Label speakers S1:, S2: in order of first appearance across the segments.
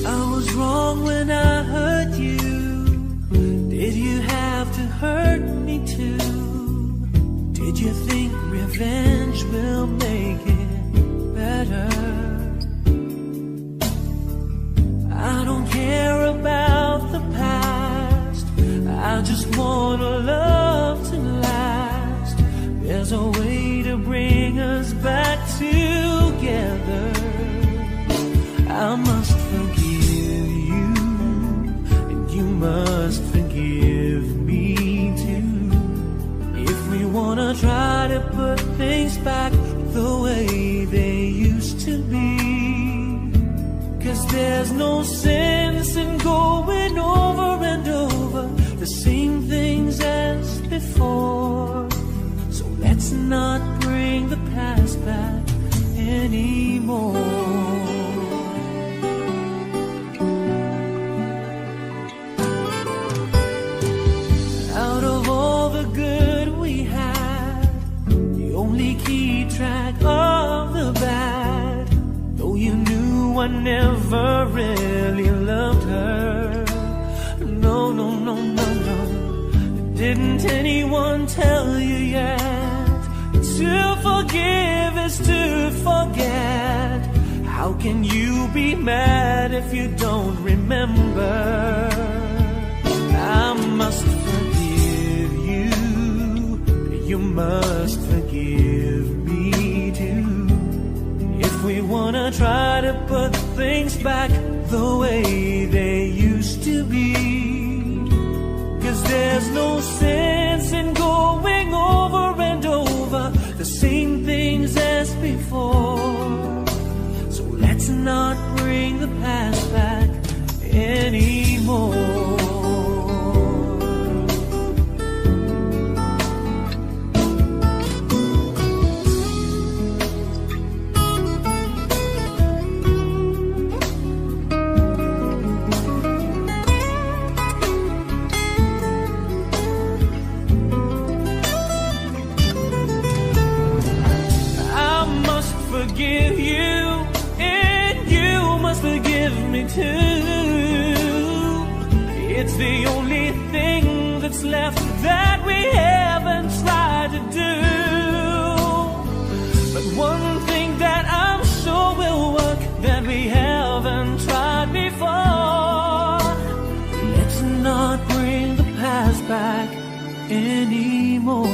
S1: I was wrong when I hurt you. Did you have to hurt me too? Did you think revenge will make it better? I don't care about the past. I just want a love to last. There's a way to bring us back together. I must forgive you, and you must forgive me too. If we wanna try to put things back the way they used to be. 'Cause there's no sense in going over and over the same things as before. So let's not bring the past back anymore. Out of all the good we had, you only keep track of the bad. Though you knew I never really loved her. No, no, no, no, no. Didn't anyone tell you yet? To forgive is to forget. How can you be mad if you don't remember? I must forgive you. You must forgive me too. If we wanna try to put things back the way they used to be. 'Cause there's no sense in going over and over the same things as before. So let's not bring the past back anymore. Forgive you, and you must forgive me too. It's the only thing that's left that we haven't tried to do. But one thing that I'm sure will work that we haven't tried before. Let's not bring the past back anymore.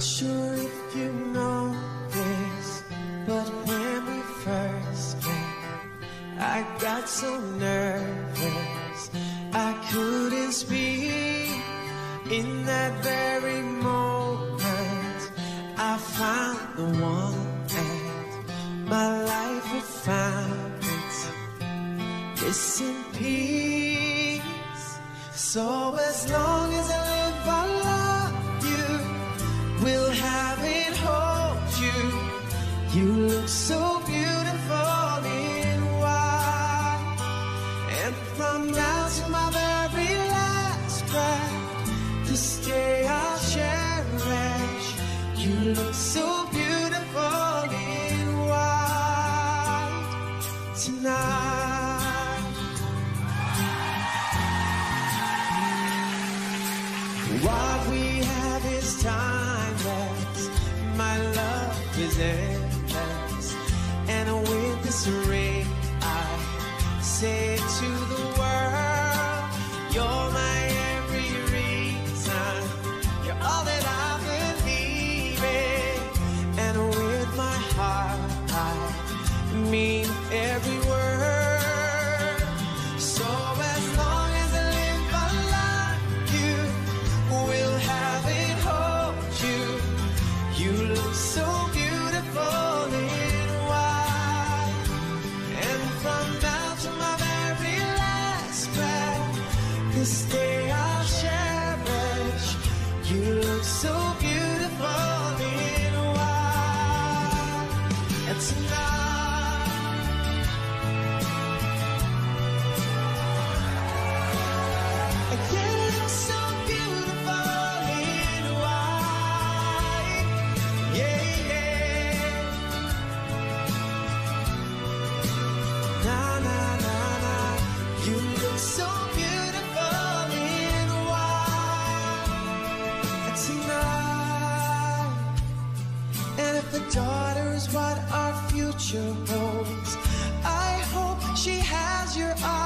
S1: sure if you know this, but when we first met, I got so nervous I couldn't speak. In that very moment I found the one and my life had found its missing piece. So as long as I live I love you, will have it, hold you. You look so beautiful in white, and from now to my very last breath, this day I'll cherish. You look so beautiful in white tonight. What we have is timeless, my love is endless, and with this ring I say to the world, you're my every reason, you're all that I believe in, and with my heart I mean every word. So as long as I live I love you, will have it, hold you. You look so beautiful in white, and from now to my very last breath, this day I'll cherish. You look so beautiful in white, and tonight, you look so beautiful in white, yeah, yeah. Na na na na, you look so beautiful in white tonight. And if the daughter is what our future holds, I hope she has your eyes.